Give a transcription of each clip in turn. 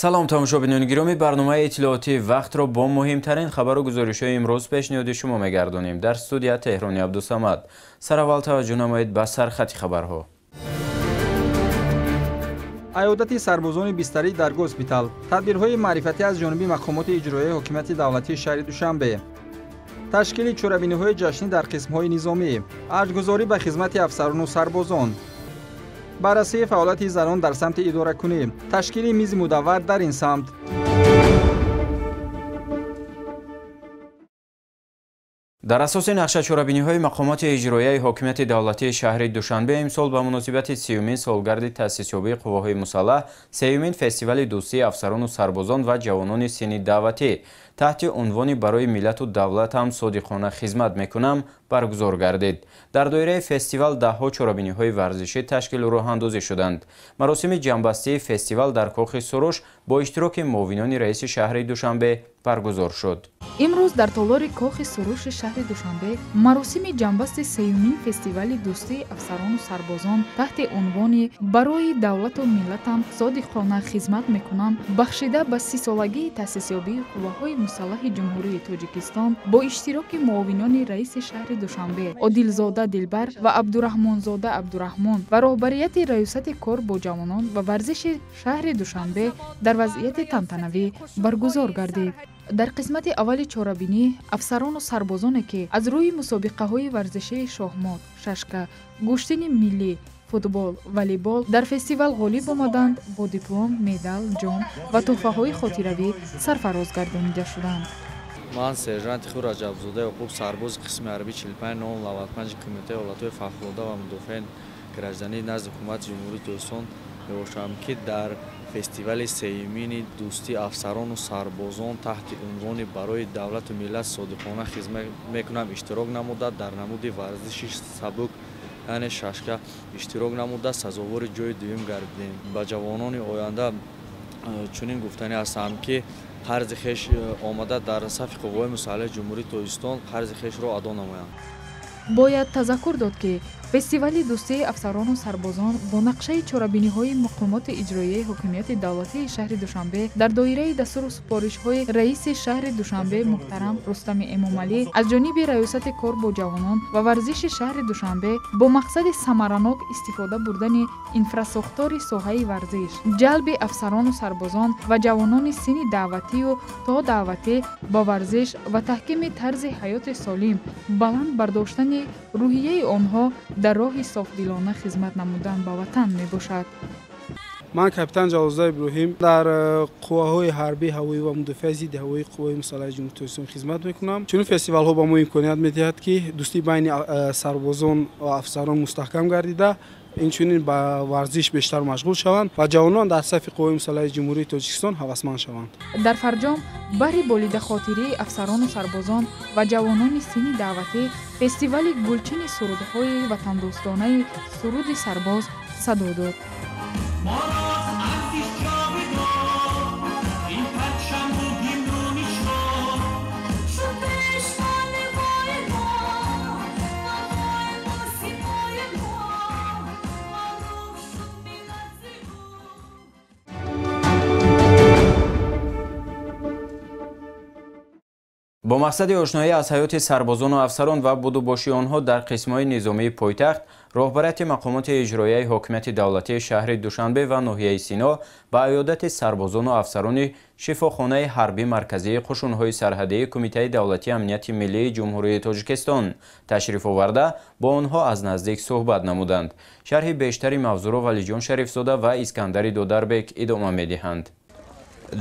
салом тамошобинони гиромӣ, барномаи иттилооти вақтро бо муҳимтарин хабару гузоришҳои имрӯз пешниҳоди шумо мегардонем. дар студия Теҳрони Абдусамад. Сараввал таваҷҷӯҳ намоед ба сархати хабарҳо. айодати сарбозони бистарӣ дар госпитал, тадбирҳои маърифатӣ аз ҷониби мақомоти иҷроияи ҳокимияти давлатии шаҳри Душанбе, ташкили чорабиниҳои ҷашнӣ дар қисмҳои низомӣ, аҷгузорӣ ба хизмати афсарону сарбозон, баррасии фаъолияти занон дар самти идоракунӣ, ташкили мизи мудаввар дар ин самт. дар асоси нақша чорабиниҳои мақомоти иҷроияи ҳокимияти давлатии шаҳри Душанбе имсол ба муносибати 30-юмин солгарди таъсисёбии қувваҳои мусаллаҳ 3-юмин фестивали дӯстии афсарону сарбозон ва ҷавонони синни даъватӣ таҳти унвони барои миллату давлатам содиқона хизмат мекунам баргузор гардид. дар доираи фестивал даҳҳо чорабиниҳои варзишӣ ташкилу роҳандозӣ шуданд. маросими ҷамъбастии фестивал дар Кохи Суруш бо иштироки муовинони раиси шаҳри Душанбе баргузор шуд. имрӯз дар толори Кохи Суруши шаҳри Душанбе маросими ҷамъбасти 3-юмин фестивали дӯстии афсарону сарбозон таҳти унвони барои давлату миллатам содиқона хизмат мекунам бахшида ба 30-солагии таъсисёбии қувваҳои мусаллаҳи ҷумҳурии Тоҷикистон бо иштироки муовинони раиси шаҳри Душанбе Одилзода Дилбар ва Абдураҳмонзода Абдураҳмон ва роҳбарияти раёсати кор бо ҷавонон ва варзиши шаҳри Душанбе дар вазъияти тантанавӣ баргузор гардид. дар қисмати аввали чорабинӣ афсарону сарбозоне ки аз рӯи мусобиқаҳои варзишии шоҳмот, шашка, гӯштини миллӣ, футбол, волейбол дар фестивал ғолиб омаданд, бо диплом, медал, ҷом ва тӯҳфаҳои хотиравӣ сарфароз гардонида шуданд. ман сержанти худ Раҷабзода Яқуб, сарбози қисми ҳарбии 45-95 Кумитаи ҳолатҳои фавқулодда ва мудофиаи гражданӣ назди ҳукумати ҷумҳурии Тоҷикистон мебошам, ки дар фестивали 3-юмини дӯстии афсарону сарбозон таҳти унвони барои давлату миллат содиқона хизмат мекунам иштирок намуда дар намуди варзиши сабук яъне шашка иштирок намуда сазовори ҷои дуюм гардидем. ба ҷавонони оянда чунин гуфтанӣ ҳастам, ки қарзи хеш омада дар сафи қувваҳои мусаллаҳи ҷумҳурии Тоҷикистон қарзи хешро адо намоянд. бояд тазаккур дод ки фестивали дӯстии афсарону сарбозон бо нақшаи чорабиниҳои мақомоти иҷроияи ҳокимияти давлатии шаҳри Душанбе дар доираи дастуру супоришҳои раиси шаҳри Душанбе муҳтарам Рустами Эмомалӣ аз ҷониби раёсати кор бо ҷавонон ва варзиши шаҳри Душанбе бо мақсади самаранок истифода бурдани инфрасохтори соҳаи варзиш, ҷалби афсарону сарбозон ва ҷавонони синни даъватию то даъватӣ ба варзиш ва таҳкими тарзи ҳаёти солим, баланд бардоштани рӯҳияи онҳо дар роҳи софдилона хизмат намудан ба ватан мебошад. ман капитан Ҷавоззода Иброҳим дар қувваҳои ҳарбӣ, ҳавоӣ ва мудофиаи зидди ҳавоии қувваҳои мусаллаҳи ҷумҳурии Тоҷикистон хизмат мекунам. чунин фестивалҳо ба мо имконият медиҳад, ки дӯстӣ байни сарбозон ва афсарон мустаҳкам гардида, инчунин ба варзиш бештар машғул шаванд ва ҷавонон дар сафи қувваҳои мусаллаҳи ҷумҳурии Тоҷикистон ҳавасманд шаванд. дар фарҷом баҳри болидахотирии афсарону сарбозон ва ҷавонони синни даъватӣ фестивали гулчини сурудҳои ватандӯстонаи суруди сарбоз садо дод. бо мақсади ошноӣ аз ҳаёти сарбозону афсарон ва будубоши онҳо дар қисмҳои низомии пойтахт, роҳбарияти мақомоти иҷроияи ҳокимияти давлатии шаҳри Душанбе ва ноҳияи Сино ба айодати сарбозону афсарони шифохонаи ҳарбӣ марказии қушунҳои сарҳадии Кумитаи давлатии амнияти миллии ҷумҳурии Тоҷикистон ташриф оварда бо онҳо аз наздик суҳбат намуданд. шарҳи бештари мавзӯъро Валиҷон Шарифзода ва Искандари Додарбек идома медиҳанд.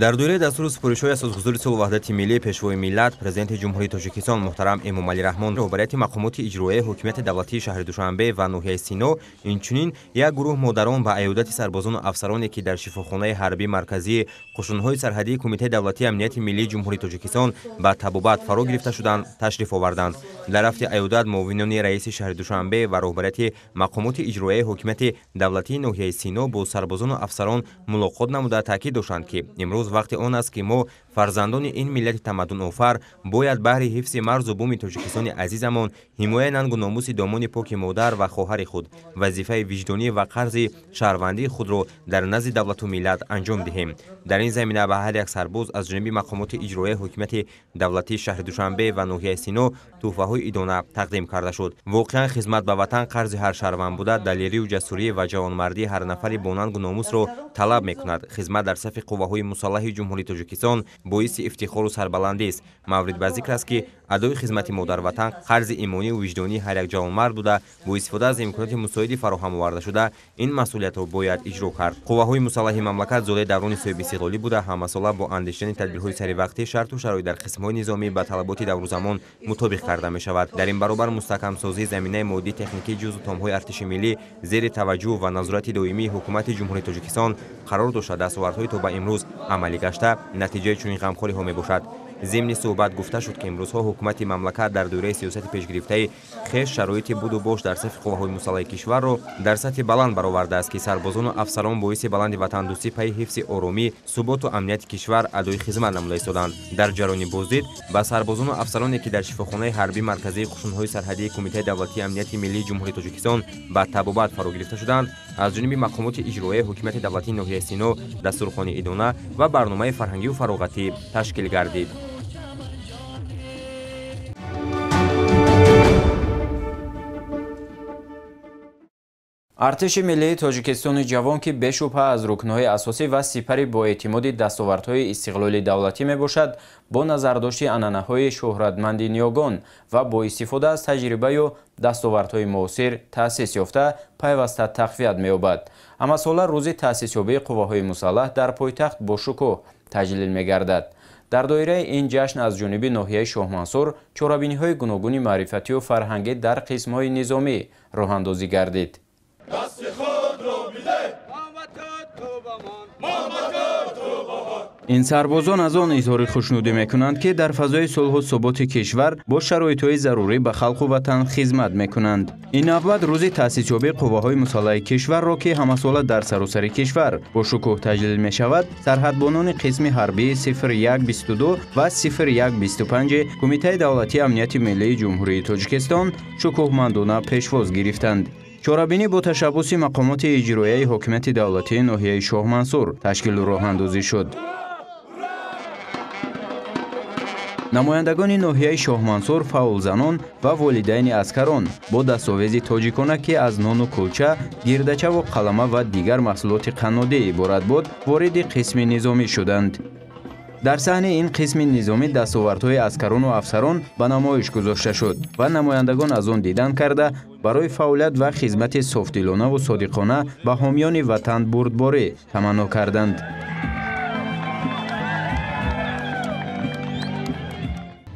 дар доираи дастури супоришҳои асосгузори Сулҳу ваҳдати миллӣ пешвои миллат президенти ҷумҳурии Тоҷикистон муҳтарам Эмомалӣ Раҳмон роҳбарияти мақомоти иҷроияи ҳокимияти давлатии шаҳри Душанбе ва ноҳияи Сино инчунин як гурӯҳ модарон ба айодати сарбозону афсароне ки дар шифохонаи ҳарбии марказии қушунҳои сарҳадии Кумитаи давлатии амнияти миллии ҷумҳурии Тоҷикистон ба табобат фаро гирифта шуданд ташриф оварданд. дар рафти айодат муовинони раиси шаҳри Душанбе ва роҳбарияти мақомоти иҷроияи ҳокимияти давлатии ноҳияи Сино бо сарбозону афсарон мулоқот намуда таъкид доштанд, ки имрӯз имрӯз вақти он аст ки мо фарзандони ин миллати тамаддунофар бояд баҳри ҳифзи марзу буми тоҷикистони азизамон ҳимояи нангу номуси домони поки модар ва хоҳари худ вазифаи виҷдонӣ ва қарзи шаҳрвандии худро дар назди давлату миллат анҷом диҳем. Дар ин замина ба ҳар як сарбоз аз ҷониби мақомоти иҷроияи ҳокимияти давлатии шаҳри Душанбе ва ноҳияи Сино тӯҳфаҳои идона тақдим карда шуд. Воқеан хизмат ба ватан қарзи ҳар шаҳрванд буда далерию ҷасурӣ ва ҷавонмардии ҳар нафари бо нангу номусро талаб мекунад. Хизмат дар сафи қувваҳои мусаллаҳи ҷумҳурии Тоҷикистон боиси ифтихору сарбаландист. Маврид ба зикр аст ки адои хизмати мо дар ватан қарзи имонию виҷдонии ҳар як ҷавонмард буда бо истифода аз имконоти мусоиди фароҳам оварда шуда ин масъулиятро бояд иҷро кард. Қувваҳои мусаллаҳи мамлакат зодаи даврони соҳиби истиқлолӣ буда ҳамасола бо андешидани тадбирҳои саривақтӣ шарту шароит дар қисмҳои низомӣ ба талаботи даврузамон мутобиқ карда мешавад. Дар ин баробар мустаҳкамсозии заминаи моддии техникии ҷузъу томҳои артиши миллӣ зери таваҷҷӯҳ ва назорати доимии ҳукумати ҷумҳурии Тоҷикистон қарор дошта дастовардҳои то ба имрӯз амалӣ гашта натиҷаи чунин ғамхориҳо мебошад. ضمن صحبت گفته شد که امروزها حکومت مملکت در دوره سیاست پیشگرفته خیش شرایط بود و باش در صف قوه‌های مسلح کشور را در سطح بلند برآورده است که سربازان و افسران باعث بلند وطن دوستی پای حفظ آرامی، ثبات و امنیت کشور ادای خدمت نموده ایستادند. در جریان بازدید با سربازان و افسرانی که در شفاخانه حربی مرکزی قشون‌های سرحدی کمیته دولتی امنیت ملی جمهوری تاجیکستان با تبابت فرا گرفته شدند، از جانب مقامات اجرایی حکومت دولتی ناحیه سینو دستورخوان ادانه و برنامه فرهنگی و فراغتی تشکیل گردید. артиши миллии тоҷикистони ҷавон ки бешубҳа аз рукнҳои асосӣ ва сипари боэътимоди дастовардҳои истиқлоли давлатӣ мебошад, бо назардошти анъанаҳои шӯҳратманди ниёгон ва бо истифода аз таҷрибаю дастовардҳои муосир таъсис ёфта пайваста тақвият меёбад. ҳамасола рӯзи таъсисёбии қувваҳои мусаллаҳ дар пойтахт бо шукӯҳ таҷлил мегардад. дар доираи ин ҷашн аз ҷониби ноҳияи Шоҳмансур чорабиниҳои гуногуни маърифатию фарҳангӣ дар қисмҳои низомӣ роҳандозӣ гардид. ин сарбозон аз он изҳори хушнудӣ мекунанд ки дар фазои сулҳу суботи кишвар бо шароитҳои зарурӣ ба халқу ватан хизмат мекунанд. ин навбат рӯзи таъсисёбии қувваҳои мусаллаҳи кишварро ки ҳамасола дар саросари кишвар бо шукӯҳ таҷлил мешавад, сарҳадбонони қисми ҳарбии 0122 ва 0125 Кумитаи давлатии амнияти миллии ҷумҳурии Тоҷикистон шукӯҳмандона пешвоз гирифтанд. чорабинӣ бо ташаббуси мақомоти иҷроияи ҳокимияти давлатии ноҳияи Шоҳмансур ташкилу роҳандозӣ шуд. намояндагони ноҳияи Шоҳмансур, фаъолзанон ва волидайни аскарон бо дастовези тоҷикона ки аз нону кулча, гирдачаву қалама ва дигар маҳсулоти қаннодии иборат буд, вориди қисми низомӣ шуданд. дар саҳни ин қисми низомӣ дастовардҳои аскарону афсарон ба намоиш гузошта шуд ва намояндагон аз он дидан карда барои фаъолият ва хизмати софдилонаву содиқона ба ҳомиёни ватан бурдборӣ таманно карданд.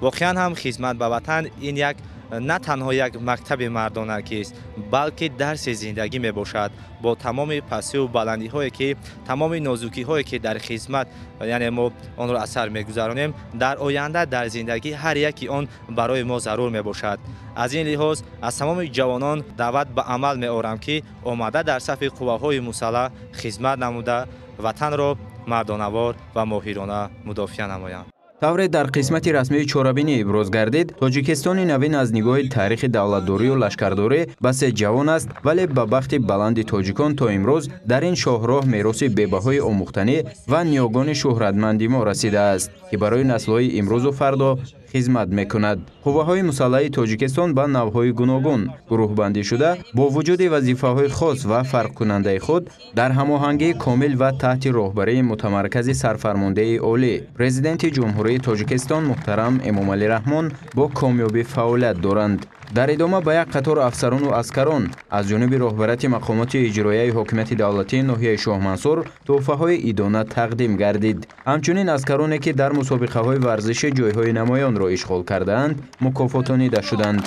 воқеан ҳам хизмат ба ватан ин як на танҳо як мактаби мардона кист, балки дарси зиндагӣ мебошад бо тамоми пастию баландиҳое ки тамоми нозукиҳое ки дар хизмат яъне мо онро аз сар мегузаронем, дар оянда дар зиндагӣ ҳар яки он барои мо зарур мебошад. аз ин лиҳоз аз тамоми ҷавонон даъват ба амал меорам ки омада дар сафи қувваҳои мусаллаҳ хизмат намуда ватанро мардонавор ва моҳирона мудофиа намоянд. тавре дар қисмати расмии чорабинӣ иброз гардид, тоҷикистони навин аз нигоҳи таърихи давлатдорию лашкардорӣ басе ҷавон аст, вале ба бахти баланди тоҷикон то имрӯз дар ин шоҳроҳ мероси бебаҳои омӯхтанӣ ва ниёгони шӯҳратманди мо расидааст, ки барои наслҳои имрӯзу фардо хизмат мекунад. қувваҳои мусаллаҳи тоҷикистон ба навъҳои гуногун гурӯҳбандӣ шуда, бо вуҷуди вазифаҳои хос ва фарқкунандаи худ, дар ҳамоҳангии комил ва таҳти роҳбарии мутамаркази сарфармондаи олӣ, президенти ҷумҳурии Тоҷикистон муҳтарам Эмомалӣ Раҳмон бо комёбӣ фаъолият доранд. дар идома ба як қатор афсарону аскарон аз ҷониби роҳбарияти мақомоти иҷроияи ҳокимияти давлатии ноҳияи Шоҳмансур тӯҳфаҳои идона тақдим гардид. ҳамчунин аскароне ки дар мусобиқаҳои варзиши ҷойҳои намоёнро ишғол кардаанд, мукофотонида шуданд.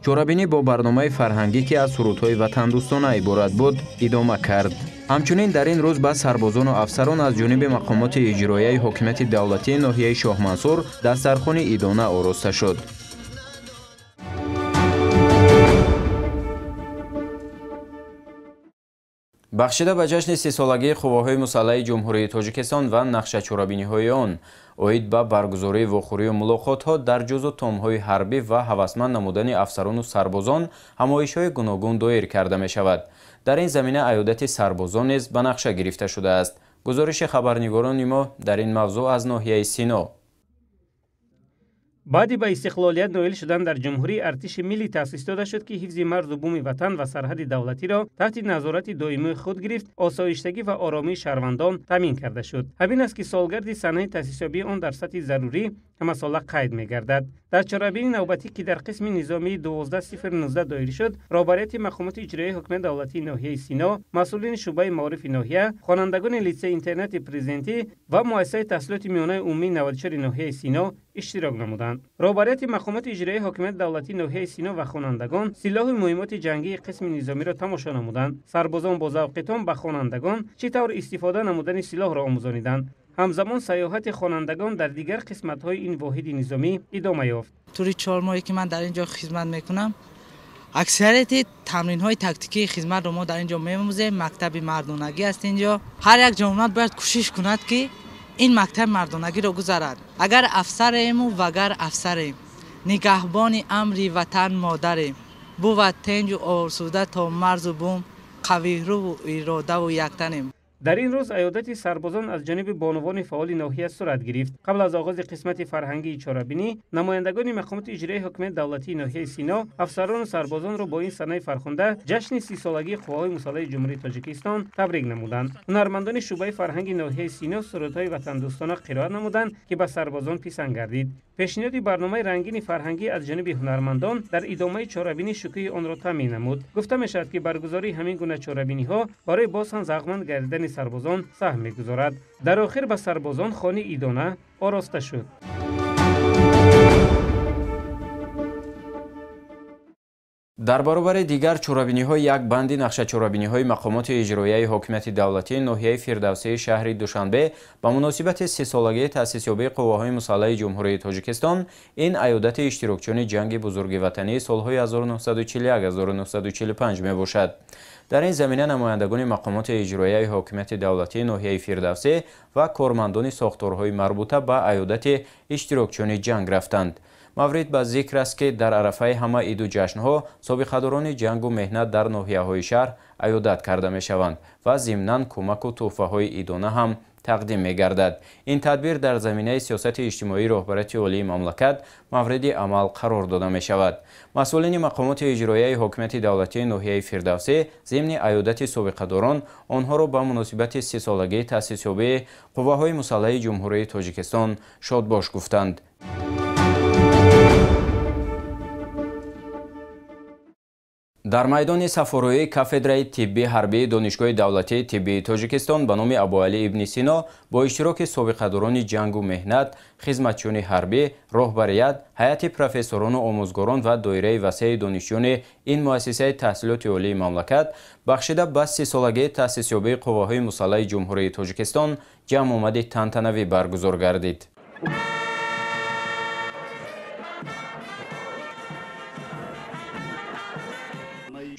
чорабинӣ бо барномаи фарҳангӣ ки аз сурудҳои ватандӯстона иборат буд, идома кард. ҳамчунин дар ин рӯз ба сарбозону афсарон аз ҷониби мақомоти иҷроияи ҳокимияти давлатии ноҳияи Шоҳмансур дастархони идона ороста шуд. бахшида ба ҷашни сесолагии қувваҳои мусаллаҳи ҷумҳурии тоҷикистон ва нақшачорабиниҳои он оид ба баргузории вохӯрию мулоқотҳо дар ҷузу томҳои ҳарбӣ ва ҳавасманд намудани афсарону сарбозон ҳамоишҳои гуногун доир карда мешавад. дар ин замина аёдати сарбозон низ ба нақша гирифта шудааст. гузориши хабарнигорони мо дар ин мавзӯъ аз ноҳияи Сино. баъди ба истиқлолият ноил шудан дар ҷумҳурии артиши миллӣ таъсис дода шуд ки ҳифзи марзу буми ватан ва сарҳади давлатиро таҳти назорати доимии худ гирифт, осоиштагӣ ва оромии шаҳрвандон таъмин карда шуд. ҳамин аст ки солгарди санаи таъсисёбии он дар сатҳи зарурӣ ҳамасола қайд мегардад. дар чорабини навбатӣ ки дар қисми низомии 12019 доирӣ шуд, роҳбарияти мақомоти иҷроияи ҳокимияти давлатии ноҳияи Сино, масъулини шуъбаи маорифи ноҳия, хонандагони литсеи интернати президентӣ ва муассисаи таҳсилоти миёнаи умумии 94 ноҳияи Сино иштирок намуданд. роҳбарияти мақомоти иҷроияи ҳокимияти давлатии ноҳияи Сино ва хонандагон силоҳи муҳимоти ҷангии қисми низомиро тамошо намуданд. сарбозон бо завқитон ба хонандагон чӣ тавр истифода намудани силоҳро омӯзониданд. ҳамзамон сайёҳати хонандагон дар дигар қисматҳои ин воҳиди низомӣ идома ёфт. тури 4 моҳе ки ман дар ин ҷо хизмат мекунам, аксарияти тамринҳои тактикии хизматро мо дар ин ҷо меомӯзем. мактаби мардонагӣ аст ин ҷо. ҳар як ҷомат бояд кӯшиш кунад ки ин мактаби мардонагиро гузарад. агар афсарему вагар афсарем, нигаҳбони амри ватан модарем, бувад тенҷу осуда то марзу бум, қавиҳрӯву иродаву яктанем. дар ин рӯз аёдати сарбозон аз ҷониби бонувони фаъоли ноҳия сурат гирифт. қабл аз оғози қисмати фарҳангии чорабинӣ, намояндагони мақомоти иҷроияи ҳокимияти давлатии ноҳияи Сино афсарону сарбозонро бо ин санаи фархунда ҷашни 30 солагии қувваҳои мусаллаҳи ҷумҳурии Тоҷикистон табрик намуданд. ҳунармандони шуъбаи фарҳанги ноҳияи Сино сурудҳои ватандӯстона қироат намуданд, ки ба сарбозон писанд гардид. пешниҳоди барномаи рангини фарҳангӣ аз ҷониби ҳунармандон дар идомаи чорабинӣ шукӯҳи онро таъмин намуд. гуфта мешавад, ки баргузории ҳамин гуна чорабиниҳо барои боз ҳам зағманд гардидани сарбозон саҳм мегузорад. дар охир ба сарбозон хони идона ороста шуд. дар баробари дигар чорабиниҳо як банди нақшачорабиниҳои мақомоти иҷроияи ҳокимияти давлатии ноҳияи Фирдавсии шаҳри Душанбе ба муносибати 30 солагии таъсисёбии қувваҳои мусаллаҳи ҷумҳурии Тоҷикистон ин аёдати иштирокчиёни ҷанги бузурги ватании солҳои 1941-1945 мебошад. дар ин замина намояндагони мақомоти иҷроияи ҳокимияти давлатии ноҳияи Фирдавсӣ ва кормандони сохторҳои марбута ба аёдати иштирокчиёни ҷанг рафтанд. маврид ба зикр аст, ки дар арафаи ҳама иду ҷашнҳо собиқадорони ҷангу меҳнат дар ноҳияҳои шаҳр аёдат карда мешаванд ва зимнан кӯмаку тӯҳфаҳои идона ҳам тақдим мегардад. ин тадбир дар заминаи сиёсати иҷтимоии роҳбарияти олии мамлакат мавриди амал қарор дода мешавад. масъулини мақомоти иҷроияи ҳокимияти давлатии ноҳияи Фирдавсӣ зимни аёдати собиқадорон онҳоро ба муносибати 30 солагии таъсисёбии қувваҳои мусаллаҳи ҷумҳурии Тоҷикистон шодбош гуфтанд. дар майдони сафорӯи кафедраи тибби ҳарбии донишгоҳи давлатии тиббии Тоҷикистон ба номи Абуалӣ ибни Сино бо иштироки собиқадорони ҷангу меҳнат, хизматчиёни ҳарбӣ, роҳбарият, ҳайати профессорону омӯзгорон ва доираи васеъи донишҷӯёни ин муассисаи таҳсилоти олии мамлакат бахшида ба 30 солагии таъсисёбии қувваҳои мусаллаҳи ҷумҳурии Тоҷикистон ҷамъомади тантанавӣ баргузор гардид.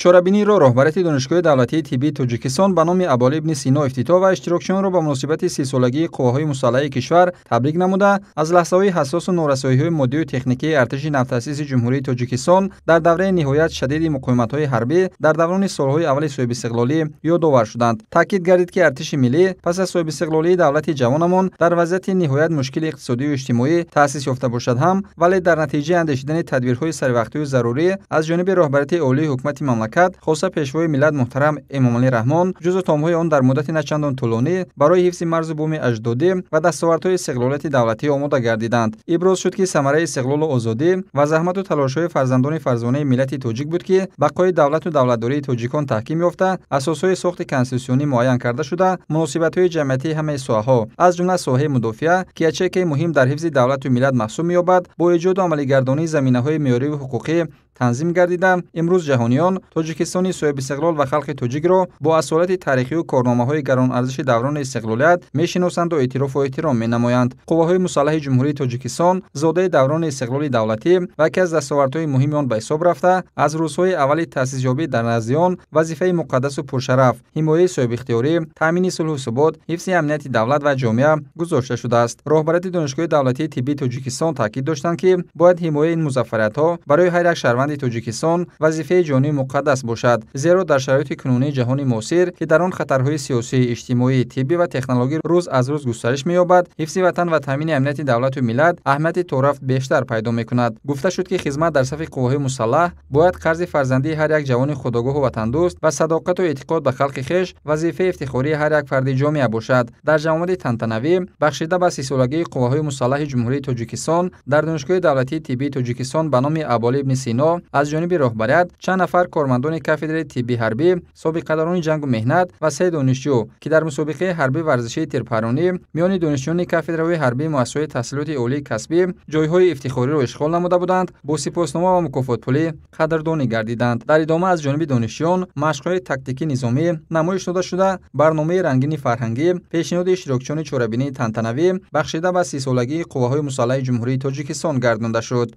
чорабиниро роҳбарияти донишгоҳи давлатии тиббии Тоҷикистон ба номи Абуалӣ ибни Сино ифтитоҳ ва иштирокчиёнро ба муносибати 30 солагии қувваҳои мусаллаҳаи кишвар табрик намуда, аз лаҳзаҳои ҳассосу норасоиҳои моддию техникии артиши навтаъсиси ҷумҳурии Тоҷикистон дар давраи ниҳоят шадиди муқоиматҳои ҳарбӣ дар даврони солҳои аввали соҳибистиқлолӣ ёдовар шуданд. таъкид гардид, ки артиши миллӣ пас аз соҳибистиқлолии давлати ҷавонамон дар вазъияти ниҳоят мушкили иқтисодию иҷтимоӣ таъсис ёфта бошад ҳам, вале дар натиҷаи андешидани тадбирҳои саривақтию зарурӣ аз ҷониби роҳбарияти олии ҳукумати мамлакат, хоса пешвои миллат муҳтарам Эмомалӣ Раҳмон, ҷузу томҳои он дар муддати начандон тӯлонӣ барои ҳифзи марзу буми аҷдодӣ ва дастовардҳои истиқлолияти давлатӣ омода гардиданд. иброз шуд, ки самараи истиқлолу озодӣ ва заҳмату талошҳои фарзандони фарзонаи миллати тоҷик буд, ки бақои давлату давлатдории тоҷикон таҳким ёфта, асосҳои сохти конститутсионӣ муайян карда шуда, муносибатҳои ҷамъиятии ҳамаи соҳаҳо, аз ҷумла соҳаи мудофиа, ки ячейкаи муҳим дар ҳифзи давлату миллат маҳсуб меёбад, бо эҷоду амалигардонии заминаҳои меъёриву ҳуқуқӣ танзим гардида, имрӯз ҷаҳониён Тоҷикистони соҳибистиқлол ва халқи тоҷикро бо асолати тарихию корномаҳои гаронарзиши даврони истиқлолият мешиносанду эътирофу эҳтиром менамоянд. Қувваҳои мусаллаҳи ҷумҳурии Тоҷикистон зодаи даврони истиқлоли давлатӣ ва яке аз дастовардҳои муҳими он ба ҳисоб рафта, аз рӯзҳои аввали таъсисёбӣ дар назди он вазифаи муқаддасу пуршараф, ҳимояи соҳибихтиёрӣ, таъмини сулҳу субот, ҳифзи амнияти давлат ва ҷомеа гузошта шудааст. роҳбарияти Донишгоҳи давлатии тиббии Тоҷикистон таъкид доштанд, ки бояд ҳимояи ин музаффариятҳо барои ҳар як шаҳрванди Тоҷикистон вазифаи ҷонии муқаддас бошад, зеро дар шароити кунунии ҷаҳони муосир, ки дар он хатарҳои сиёсӣ, иҷтимоӣ, тиббӣ ва технологӣ рӯз аз рӯз густариш меёбад, ҳифзи ватан ва таъмини амнияти давлату миллат аҳамияти торафт бештар пайдо мекунад. Гуфта шуд, ки хизмат дар сафи қувваҳои мусаллаҳ бояд қарзи фарзандии ҳар як ҷавони худогоҳу ватандӯст ва садоқату эътиқод ба халқи хеш вазифаи ифтихории ҳар як фарди ҷомеа бошад. Дар ҷамоати тантанавӣ бахшида ба сисолагии қувваҳои мусаллаҳи ҷумҳурии Тоҷикистон дар Донишгоҳи давлатии тиббии Тоҷикистон ба номи Аболӣ ибн Сино аз ҷониби роҳбарият чанд нафар кормандони кафедраи тиббии ҳарбӣ, собиқадарони ҷангу меҳнат ва 3 донишҷӯ, ки дар мусобиқаи ҳарбӣ варзишии тирпаронӣ миёни донишҷӯёни кафедраҳои ҳарбии муассисаҳои таҳсилоти олии касбӣ ҷойҳои ифтихориро ишғол намуда буданд, бо сипоснома ва мукофотпулӣ қадрдонӣ гардиданд. Дар идома аз ҷониби донишҷӯён машқҳои тактикии низомӣ намоиш дода шуда, барномаи рангини фарҳангӣ, пешниҳоди иштирокчиёни чорабинии тантанавӣ бахшида ба сисолагии қувваҳои мусаллаҳи ҷумҳурии Тоҷикистон гардонда шуд.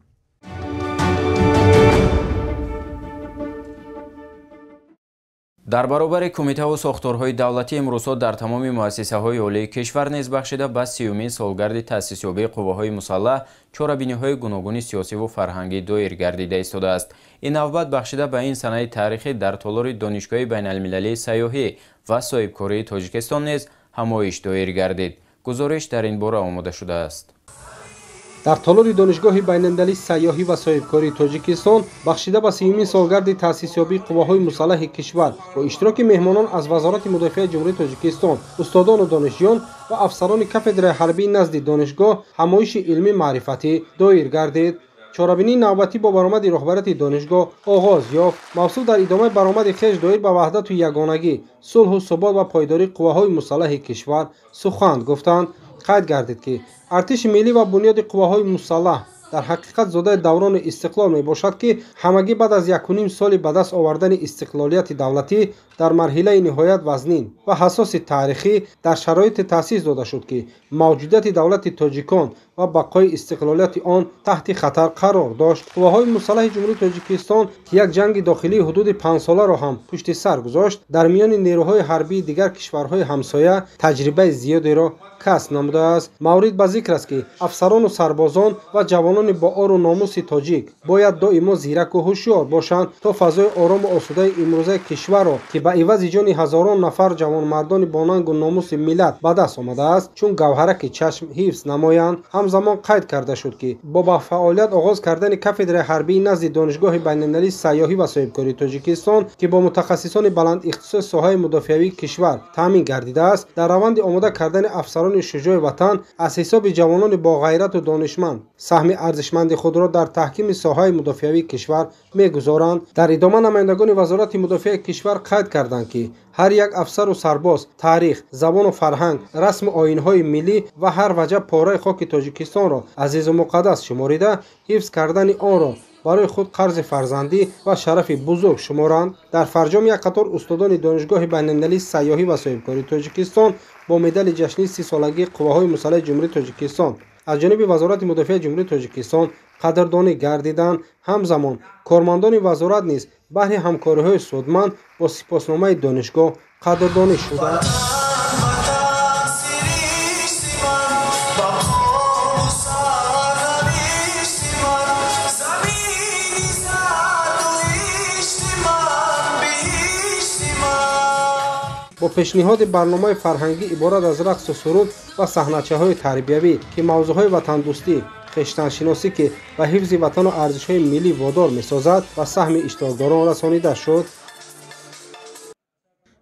дар баробари кумитаҳу сохторҳои давлатӣ имрӯзҳо дар тамоми муассисаҳои олии кишвар низ бахшида ба 30-умин солгарди таъсисёбии қувваҳои мусаллаҳ чорабиниҳои гуногуни сиёсиву фарҳангӣ доир гардида истодааст. ин навбат бахшида ба ин санаи таърихӣ дар толори Донишгоҳи байналмилалии сайёҳӣ ва соҳибкории Тоҷикистон низ ҳамоиш доир гардид. гузориш дар ин бора омода шудааст. дар толори Донишгоҳи байналмилалии сайёҳӣ ва соҳибкории Тоҷикистон бахшида ба 30-умин солгарди таъсисёбии қувваҳои мусаллаҳи кишвар бо иштироки меҳмонон аз Вазорати Мудофиаи Ҷумҳурии Тоҷикистон, устодону донишҷӯён ва афсарони кафедраи ҳарбии назди донишгоҳ ҳамоиши илмӣ маърифатӣ доир гардид. чорабинии навбатӣ бо баромади роҳбарияти донишгоҳ оғоз ёфт. мавсул дар идомаи баромади хеш доир ба ваҳдату ягонагӣ, сулҳу субот ва пойдории қувваҳои мусаллаҳи кишвар сухан гуфтанд. қайд гардид, ки артиши миллӣ ва бунёди қувваҳои мусаллаҳ дар ҳақиқат зодаи даврони истиқлол мебошад, ки ҳамагӣ баъд аз 1.5 соли ба даст овардани истиқлолияти давлатӣ дар марҳилаи ниҳоят вазнин ва ҳасоси таърихӣ дар шароите таъсис дода шуд, ки мавҷудияти давлати тоҷикон ва бақои истиқлолияти он таҳти хатар қарор дошт. қувваҳои мусаллаҳи ҷумҳурии Тоҷикистон, ки як ҷанги дохилии ҳудуди 5 соларо ҳам пушти сар гузошт, дар миёни нерӯҳои ҳарбии дигар кишварҳои ҳамсоя таҷрибаи зиёдеро касб намудааст. маврид ба зикр аст, ки афсарону сарбозон ва ҷавонони бо ору номуси тоҷик бояд доимо зираку ҳушёр бошанд, то фазои орому осудаи имрӯзаи кишварро, ки ба ивази ҷони ҳазорон нафар ҷавонмардони бо нангу номуси миллат ба даст омадааст, чун гавҳараки чашм ҳифз намоянд. ҳамзамон қайд карда шуд, ки бо ба фаъолият оғоз кардани кафедраи ҳарбии назди Донишгоҳи байналмилалии сайёҳӣ ва соҳибкории Тоҷикистон, ки бо мутахассисони баландихтисоси соҳаи мудофиавии кишвар таъмин гардидааст, дар раванди омода кардани афсарони шуҷоъи ватан аз ҳисоби ҷавонони бо ғайрату донишманд саҳми арзишманди худро дар таҳкими соҳаи мудофиавии кишвар мегузоранд. дар идома намояндагони Вазорати Мудофиаи кишвар қайд карданд, ки ҳар як афсару сарбоз таърих, забону фарҳанг, расму оинҳои миллӣ ва ҳар ваҷа пораи хоки Тоҷикистонро азизу муқаддас шуморида, ҳифз кардани онро барои худ қарзи фарзандӣ ва шарафи бузург шуморанд. дар фарҷом як қатор устодони Донишгоҳи байналмилалии сайёҳӣ ва соҳибкории Тоҷикистон бо медали ҷашнии 30 солагии қувваҳои мусаллаҳи ҷумҳурии Тоҷикистон аз ҷониби Вазорати Мудофиаи Ҷумҳурии Тоҷикистон қадрдонӣ гардиданд. ҳамзамон кормандони вазорат низ баҳри ҳамкориҳои судманд бо сипосномаи донишгоҳ қадрдонӣ шуданд. бо пешниҳоди барномаи фарҳангӣ иборат аз рақсу суруд ва саҳначаҳои тарбиявӣ, ки мавзӯъҳои ватандӯстӣ, хештаншиносӣ, ки ба ҳифзи ватану арзишҳои миллӣ водор месозад, ба саҳми иштирокдорон расонида шуд.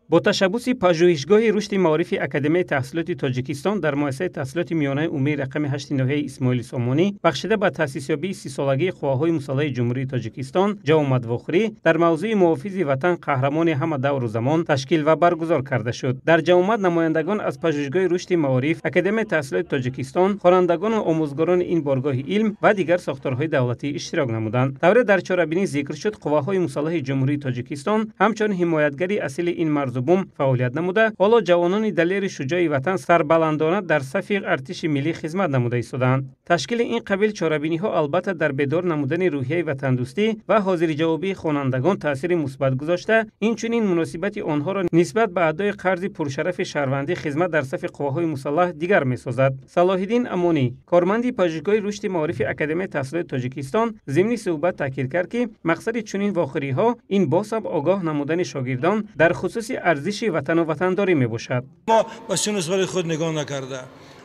با تشبث پژوهشگاه رشد معارف اکادمی تحصیلات تاجیکستان در مؤسسه تحصیلات میانه عمومی رقم 8 ناحیه اسماعیل سامانی بخشیده به تأسیسیابی 30 سالگی قواهای مسلح جمهوری تاجیکستان جوامد واخری در موضوع محافظ وطن قهرمان همه دور و زمان تشکیل و برگزار کرده شد. در جوامد نمایندگان از پژوهشگاه رشد معارف اکادمی تحصیلات تاجیکستان، خوانندگان و آموزگاران این بارگاه علم و دیگر ساختارهای دولتی اشتراک نمودند. دوره در چهاربینی ذکر شد قواهای مسلح جمهوری تاجیکستان همچون حمایتگری اصیل این مرزبوم فعالیت نموده، حالا جوانان دلیر شجاع وطن سربلندانه در صف ارتش ملی خدمت نموده ایستادند. تشکیل این قبیل چهاربینی ها البته در بیدار نمودن روحیه وطن دوستی و حاضر جوابی خوانندگان تاثیر مثبت گذاشته، اینچنین مناسبت آنها را نسبت به ادای قرض پرشرف شهروندی خدمت در صف قواهای مسلح دیگر می‌سازد. صلاح الدین امانی، کارمند پژوهشگاه رشد معارف اکادمی تحصیلات تاجیکستان، ضمن صحبت تاکید کرد که مقصد چنین واخری‌ها این باسب آگاه نمودن شاگردان در خصوص ارزش وطن و وطنداری میباشد. ما به سن و سال خود نگاه نکرده،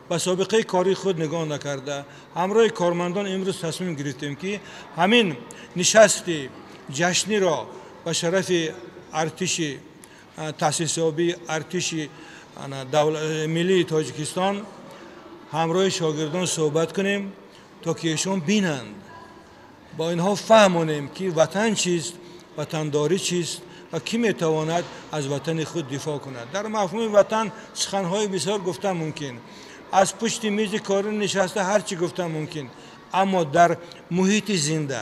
به سابقه کاری خود نگاه نکرده، همراه کارمندان امروز تصمیم گرفتیم که همین نشست جشنی را به شرف ارتش تأسیسیابی ارتش ملی تاجیکستان همراه شاگردان صحبت کنیم تا که ایشان بینند، با اینها فهمونیم که وطن چیست، وطنداری چیست و کی میتواند از وطن خود دفاع کند. در مفهوم وطن سخنهای بسیار گفتن ممکن، از پشت میز کاری نشسته هر چی گفتن ممکن، اما در محیط زنده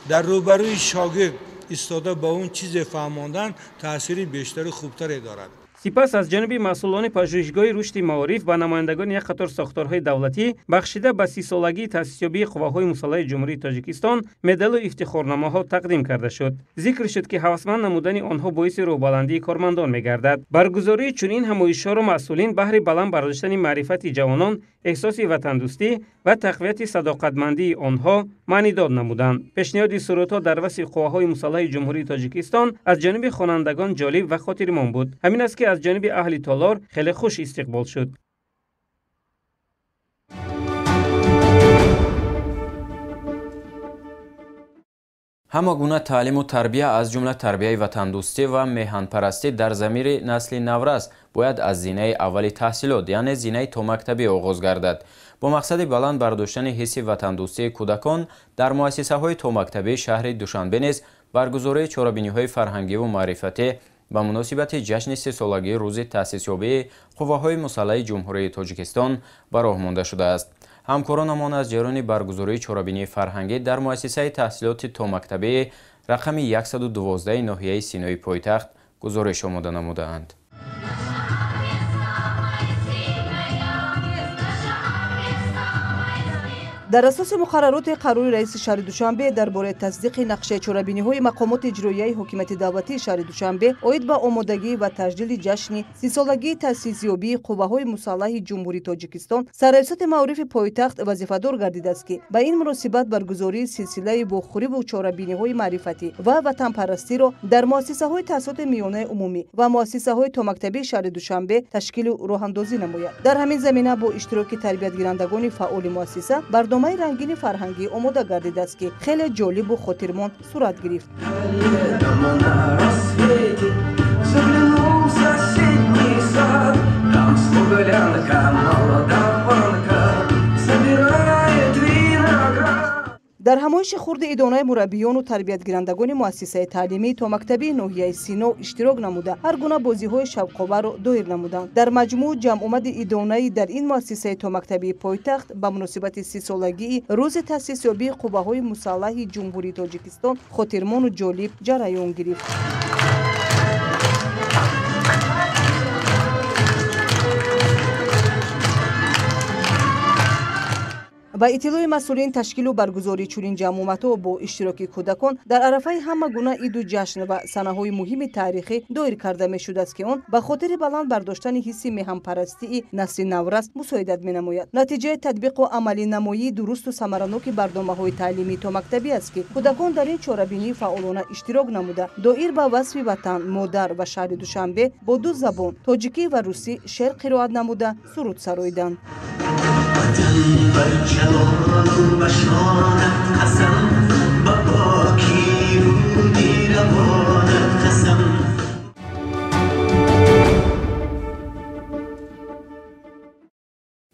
در روبروی شاگرد ایستاده با اون چیز فهماندن تأثیری بیشتر و خوبتری دارد. سپس از جانب مسئولان پژوهشگاه رشد معارف و نمایندگان یک قطار ساختارهای دولتی بخشیده به 30 سالگی تأسیسیابی قواهای مسلح جمهوری تاجیکستان مدال و افتخارنامه‌ها تقدیم کرده شد. ذکر شد که هوسمند نمودن آنها باعث روبلندی کارمندان می‌گردد. برگزاری چنین همایش‌ها را مسئولین بهر بلند برداشتن معرفت جوانان، احساس وطن دوستی و تقویت صداقتمندی آنها معنیداد نمودند. پیشنهاد سرودها در وصف قواهای مسلح جمهوری تاجیکستان از جانب خوانندگان جالب و خاطرمان بود. همین است که از جانب اهل تالار خیلی خوش استقبال شد. همگونه تعلیم و تربیه از جمله تربیه وطن دوستی و میهن پرستی در ضمیر نسل نورس باید از زینه اولی تحصیلات یعنی زینه تا مکتبی آغاز گردد. با مقصد بلند برداشتن حس وطن دوستی کودکان در مؤسسه های تا مکتبی شهر دوشنبه نیز برگزاری چهاربینی های فرهنگی و معرفتی با مناسبت جشن 30 سالگی روز تأسیسیابی قواهای مسلح جمهوری تاجیکستان به راه مانده شده است. همکارانمان از جریان برگزاری چهاربینی فرهنگی در مؤسسه تحصیلات تا مکتبی رقم 112 ناحیه سینوی پایتخت گزارش آماده نمودند. در اساس مقررات قرار رئیس شهر دوشنبه درباره تصدیق نقشه چهاربینی‌های مقامات اجرایی حکومت دولتی شهر دوشنبه اید به آمادگی و تجلیل جشن 30 سالگی تأسیسیابی قواهای مسلح جمهوری تاجیکستان سرریاست معارف پایتخت وظیفه‌دار گردیده است که به این مناسبت برگزاری سلسله بخوری و چهاربینی‌های معرفتی و وطن پرستی را در مؤسسه‌های تحصیلات میانه عمومی و مؤسسه‌های تا مکتبی شهر دوشنبه تشکیل و راه‌اندازی نماید. در همین زمینه با اشتراک تربیت‌گیرندگان فعال مؤسسه برنامه رنگین فرهنگی آماده گردیده است که خیلی جالب و خاطرمند صورت گرفت. در همایش خرد ادانه مربیان و تربیتگیرندگان مؤسسه تعلیمی تا مکتبی ناحیه سینو اشتراک نموده هر گونه بازی‌های شوق‌آور را دایر نمودند. در مجموع جمع آمد ادانه در این مؤسسه تا مکتبی پایتخت به مناسبت 30 سالگی روز تأسیسیابی قواهای مسلح جمهوری تاجیکستان خاطرمند و جالب جریان گرفت. با اطلاع مسئولین تشکیل و برگزاری چنین جمعیت‌ها با اشتراک کودکان در عرفه همه گونه عید و جشن و سنه‌های مهم تاریخی دایر کرده می‌شود است که آن به خاطر بلند برداشتن حس میهن‌پرستی نسل نورس مساعدت می‌نماید. نتیجه تطبیق و عملی نمایی درست و ثمرناک برنامه‌های تعلیمی تا مکتبی است که کودکان در این چهاربینی فعالانه اشتراک نموده دایر به وصف وطن، مادر و شهر دوشنبه با دو زبان تاجیکی و روسی شعر قرائت نموده سرود سراییدند.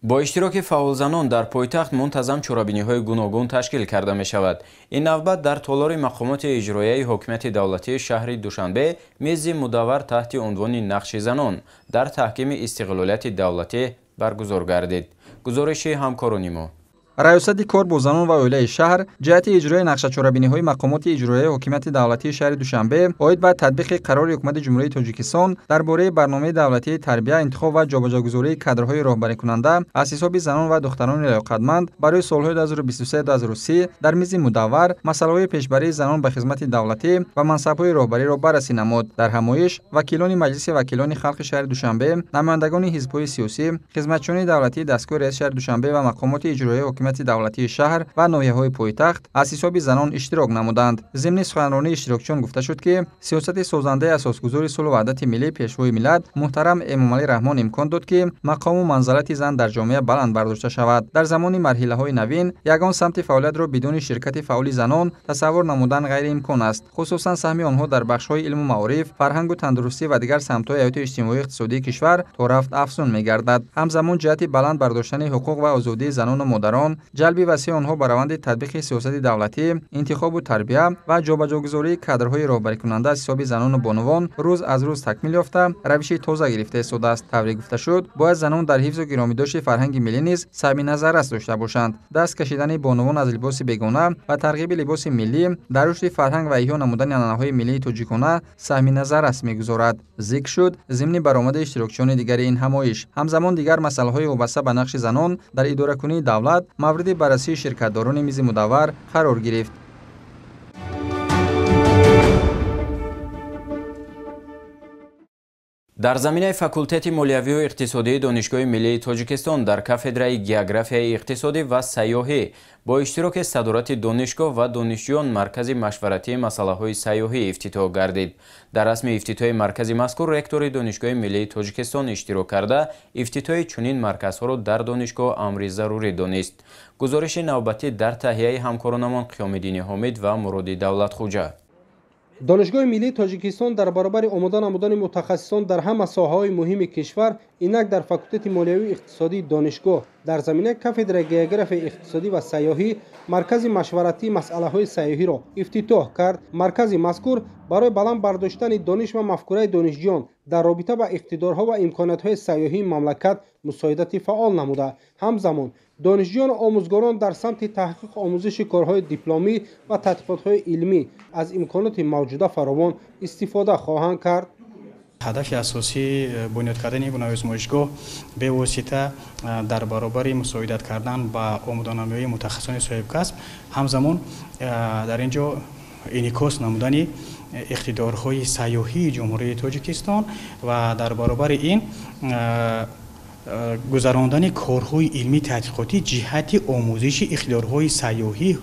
با اشتراک فعالزنان در پایتخت منتظم چرابینی‌های گوناگون تشکیل کرده می‌شود. این نوبت در تالار مقامات اجرایی حکومت دولتی شهر دوشنبه میز مدور تحت عنوان نقش زنان در تحکیم استقلالیت دولتی برگزار گردید. گزارش همکاران ما. رئیستی کار با زنان و اولیای شهر جهت اجرای نقشه چرابینی‌های مقامات اجرایی حکومت دولتی شهر دوشنبه باید به تطبیق قرار حکومت جمهوری تاجیکستان درباره برنامه دولتی تربیت، انتخاب و جابجاگذاری کادرهای راهبری کننده از حساب زنان و دختران لیاقتمند برای سالهای 2023-2030 در میز مدور مسائل پیشبری زنان به خدمت دولتی و منصب‌های راهبری را بررسی نمود. در همایش وکیلان مجلس وکیلان خلق شهر دوشنبه، نمایندگان حزب‌های سیاسی، خدمتچیان دولتی دستگاه رئیس شهر دوشنبه و مقامات اجرایی حکومت دولتی شهر و ناحیه‌های پایتخت از حساب زنان اشتراک نمودند. ضمن سخنرانی اشتراکچیان گفته شد که سیاست سازنده اساسگذار صلح و وحدت ملی پیشوای ملت محترم امامعلی رحمان امکان داد که مقام و منزلت زن در جامعه بلند برداشته شود. در زمان مرحله‌های نوین یگان سمت فعالیت را بدون شرکت فعال زنان تصور نمودن غیر امکان است، خصوصا سهم آنها در بخش‌های علم و معارف، فرهنگ و تندرستی و دیگر سمت‌های حیات اجتماعی و اقتصادی کشور تا رفت افزون می‌گردد. همزمان جهت بلند برداشتن حقوق و آزادی زنان و مادران، جلب وسیع آنها بر روند تطبیق سیاست دولتی، انتخاب و تربیت و جابجاگذاری کادرهای راهبری کننده از حساب زنان و بانوان روز از روز تکمیل یافته روش تازه گرفته استفاده است. تبریک گفته شد باید زنان در حفظ و گرامیداشت فرهنگ ملی نیز سهم نظر است داشته باشند. دست کشیدن بانوان از لباس بیگانه و ترغیب لباس ملی در رشد فرهنگ و احیا نمودن عنعنه‌های ملی تاجیکانه سهم نظر است می‌گذارد. ذکر شد ضمن برآمد اشتراکچیان دیگر این همایش همزمان دیگر مسائل‌های وابسته به نقش زنان در اداره‌کنی دولت مورد بررسی شرکتداران میز مدور قرار گرفت. در زمینه فاکولتت مالیوی و اقتصادی دانشگاه ملی تاجیکستان در کافدرای گئوگرافیای اقتصادی و سیاحی با اشتراک صدارت دانشگاه و دانشجویان مرکز مشورتی مسائل سیاحی افتتاح گردید. در رسم افتتاح مرکز مذکور رکتور دانشگاه ملی تاجیکستان اشتراک کرده افتتاح چنین مرکزها را در دانشگاه امر ضروری دانست. گزارش نوبتی در تهیه همکارانمان قیام‌الدین حامد و مراد دولتخوجه. دانشگاه ملی تاجیکستان در برابر آماده نمودن متخصصان در همه ساحه‌های مهم کشور، اینک در فاکولتت مالیوی اقتصادی دانشگاه در زمینه کافدرای گئوگرافی اقتصادی و سیاحی مرکز مشورتی مسائل سیاحی را افتتاح کرد. مرکز مذکور برای بلند برداشتن دانش و مفکوره دانشجویان در رابطه با اقتدارها و امکانات‌های سیاحی مملکت مساعدت فعال نموده، همزمان دانشجویان و آموزگاران در سمت تحقیق آموزش کارهای دیپلمی و تحقیقات‌های علمی از امکانات موجوده فراوان استفاده خواهند کرد. هدف اساسی بنیاد کردن این گونه آزمایشگاه به واسطه در برابر مساعدت کردن با آموزنامه‌های متخصصان صاحب کسب، همزمان در اینجا انعکاس نمودن اقتدارهای سیاحی جمهوری تاجیکستان و در برابر این گذراندن کارهای علمی تحقیقاتی جهت آموزش اقتدارهای سیاحی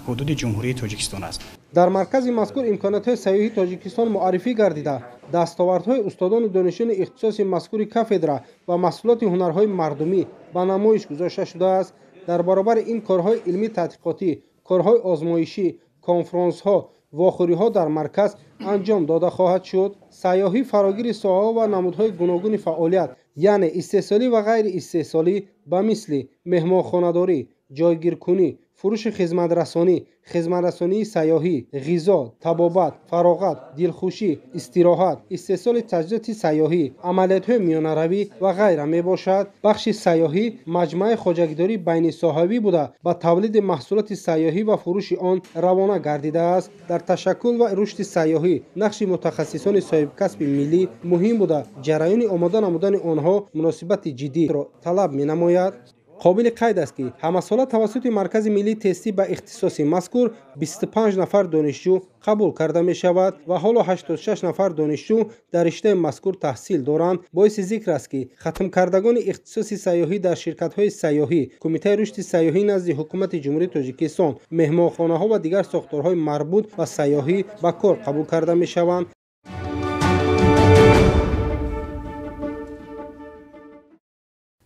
حدود جمهوری تاجیکستان است. در مرکز مذکور امکانات سیاحی تاجیکستان معرفی گردیده دستاوردهای استادان و دانشجویان اختصاص مذکور کافدرا و محصولات هنرهای مردمی به نمایش گذاشته شده است. در برابر این کارهای علمی تحقیقاتی، کارهای آزمایشی، کنفرانس‌ها، واخوری‌ها در مرکز انجام داده خواهد شد. سیاحی فراگیر ساحه‌ها و نمودهای گوناگون فعالیت یعنی استحصالی و غیر استحصالی به مثل مهمانخانه‌داری، جایگیرکنی، فروش خدمترسانی سیاحی، غذا، طبابت، فراغت، دلخوشی، استراحت، استحصال تجهیزات سیاحی، عملیات‌های میانه‌روی و غیره میباشد. بخش سیاحی مجمع خواجگیداری بین ساحوی بوده با تولید محصولات سیاحی و فروش آن روانه گردیده است. در تشکل و رشد سیاحی نقش متخصصان صاحب کسب ملی مهم بوده. جریان آماده نمودن آنها مناسبت جدی را طلب می‌نماید. قابل قید است که همه ساله توسط مرکز ملی تستی به اختصاص مذکور 25 نفر دانشجو قبول کرده می شود و حالا 86 نفر دانشجو در رشته مذکور تحصیل دارند. باعث ذکر است که ختم کردگان اختصاص سیاحی در شرکت‌های سیاحی، کمیته رشد سیاحی نزد حکومت جمهوری تاجیکستان، مهمانخانه‌ها و دیگر ساختارهای مربوط به سیاحی به کار قبول کرده می شوند.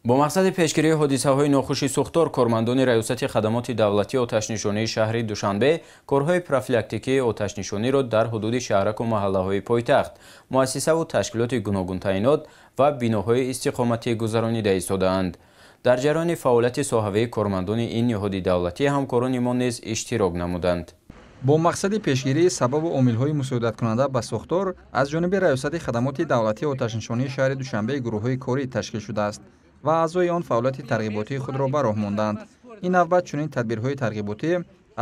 با مقصد پیشگیری حادثه‌های ناخوشی سوختار، کارمندان ریاست خدمات دولتی آتش‌نشانی شهر دوشنبه کارهای پروفیلاکتیکی آتش‌نشانی را در حدود شهرک و محله‌های پایتخت، مؤسسه و تشکیلات گوناگون تعیینات و بناهای استقامتی گذرانیده ایستاده‌اند. дар ҷараёни фаъолияти соҳавии кормандони ин ниҳоди давлатӣ ҳамкорони мо низ иштирок намуданд. бо мақсади пешгирии сабабу омилҳои мусоидаткунанда ба сохтор аз ҷониби раёсати хадамоти давлатии оташнишонии шаҳри Душанбе гурӯҳҳои корӣ ташкил шудааст ва аъзои он фаъолияти тарғиботии худро ба роҳ монданд. ин навбат чунин тадбирҳои тарғиботӣ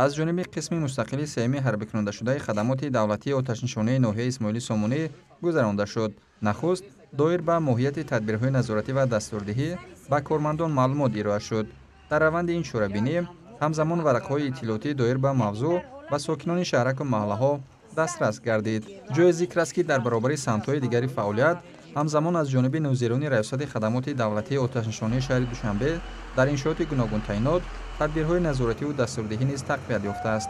аз ҷониби қисми мустақили сеюми ҳарбикунандашудаи хадамоти давлатии оташнишонии ноҳияи Исмоили Сомонӣ гузаронда шуд. нахуст доир ба моҳияти тадбирҳои назоратӣ ва дастурдиҳӣ ба кормандон маълумот ироя шуд. дар раванди ин чорабинӣ ҳамзамон варақҳои иттилоотӣ доир ба мавзӯъ ба сокинони шаҳраку маҳаллаҳо дастрас гардид. ҷои зикр аст ки дар баробари самтҳои дигари фаъолият ҳамзамон аз ҷониби нозирони раёсати хадамоти давлатии оташнишонии шаҳри Душанбе дар иншооти гуногун таъйинот тадбирҳои назоративу дастурдиҳӣ низ тақвият ёфтааст.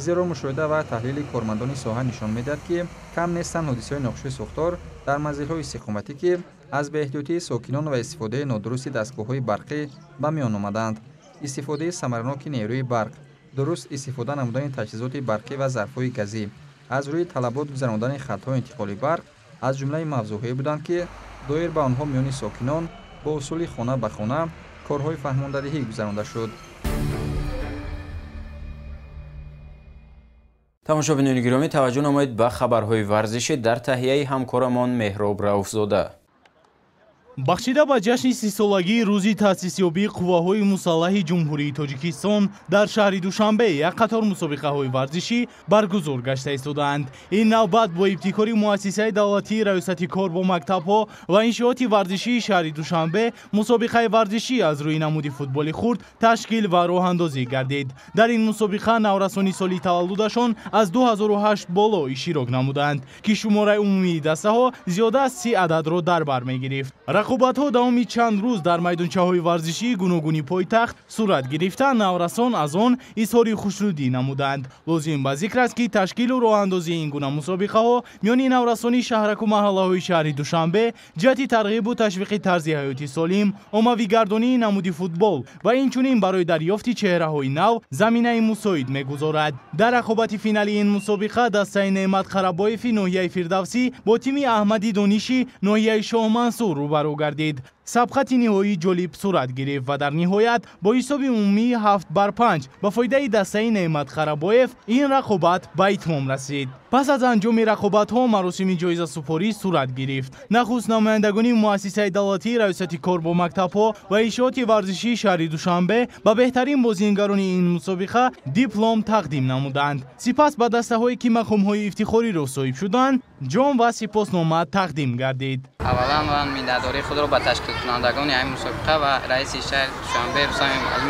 зеро мушоҳида ва таҳлили кормандони соҳа нишон медиҳад ки кам нестанд ҳодисаҳои ноқуши сохтор дар манзилҳои истиқоматӣ ки аз беэҳтиётии сокинон ва истифодаи нодурусти дастгоҳҳои барқӣ ба миён омаданд. истифодаи самараноки нерӯи барқ, дуруст истифода намудани таҷҳизоти барқӣ ва зарфҳои газӣ, аз рӯи талабот гузарондани хатҳои интиқоли барқ аз ҷумлаи мавзӯъҳое буданд ки доир ба онҳо миёни сокинон бо усули хона ба хона корҳои фаҳмондадиҳӣ гузаронда шуд. тамошобинони гиромӣ, таваҷҷӯҳ намоед ба хабарҳои варзишӣ дар таҳияи ҳамкорамон Меҳроб Равфзода. бахшида ба ҷашни сисолагии рӯзи таъсисёбии қувваҳои мусаллаҳи ҷумҳурии Тоҷикистон дар шаҳри Душанбе як қатор мусобиқаҳои варзишӣ баргузор гашта истодаанд. ин навбат бо ибтикори муассисаи давлатии раёсати кор бо мактабҳо ва иншооти варзишии шаҳри Душанбе мусобиқаи варзишӣ аз рӯи намуди футболи хурд ташкил ва роҳандозӣ гардид. дар ин мусобиқа наврасони соли таваллудашон аз 2008 боло иштирок намуданд ки шумораи умумии дастаҳо зиёда аз 30 ададро дар бар мегирифт. рақобатҳо давоми чанд рӯз дар майдончаҳои варзишии гуногуни пойтахт сурат гирифта, наврасон аз он изҳори хушнудӣ намуданд. лозим ба зикр аст ки ташкилу роҳандозии ин гуна мусобиқаҳо миёни наврасони шаҳраку маҳаллаҳои шаҳри Душанбе ҷиҳати тарғибу ташвиқи тарзи ҳаёти солим, оммавигардонии намуди футбол ва инчунин барои дарёфти чеҳраҳои нав заминаи мусоид мегузорад. дар рақобати финалии ин мусобиқа дастаи Неъмат Қарабоеви ноҳияи Фирдавсӣ бо тими Аҳмади Дониши ноҳияи Шоҳмансур рӯбарӯ гардид. сабқати ниҳоӣ ҷолиб сурат гирифт ва дар ниҳоят бо ҳисоби умумии 7-5 ба фоидаи дастаи Неъмат Қарабоев ин рақобат ба итмом расид. пас аз анҷоми рақобатҳо маросими ҷоизасупорӣ сурат гирифт. нахуст намояндагони муассисаи давлатии раёсати кор бо мактабҳо ва иншооти варзишии шаҳри Душанбе ба беҳтарин бозингарони ин мусобиқа диплом тақдим намуданд. сипас ба дастаҳое ки мақомҳои ифтихориро соҳиб шуданд ҷом ва сипоснома тақдим гардид. аввалан ман миннатдории худро ба ташкилкунандагони ин мусобиқа ва раиси шаҳри Душанбе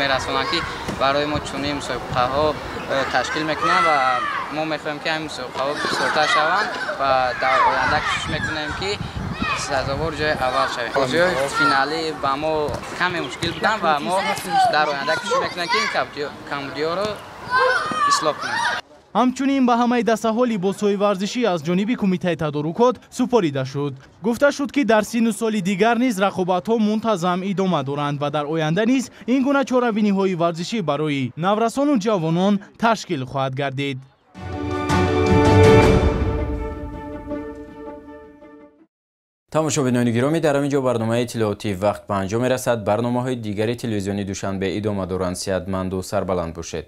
мерасонам ки барои мо чунин мусобиқаҳо ташкил мекунанд ва мо мехоҳем ки ин мусобиқаҳо бисёртар шаванд ва дар оянда кӯшиш мекунем ки сазовор ҷои аввал шавем. бозиҳои финалӣ ба мо каме мушкил буданд ва мо дар оянда кӯшиш мекунем ки ин камбудиҳоро ислоҳ кунем. ҳамчунин ба ҳамаи дастаҳо либосҳои варзишӣ аз ҷониби кумитаи тадорукот супорида шуд. гуфта шуд ки дар сину соли дигар низ рақобатҳо мунтазам идома доранд ва дар оянда низ ин гуна чорабиниҳои варзишӣ барои наврасону ҷавонон ташкил хоҳад гардид. тамошобинони гиромӣ, дар ҳамин ҷо барномаи иттилоотӣ вақт ба анҷом мерасад. барномаҳои дигари телевизиони Душанбе идома доранд. сеҳатманду сарбаланд бошед.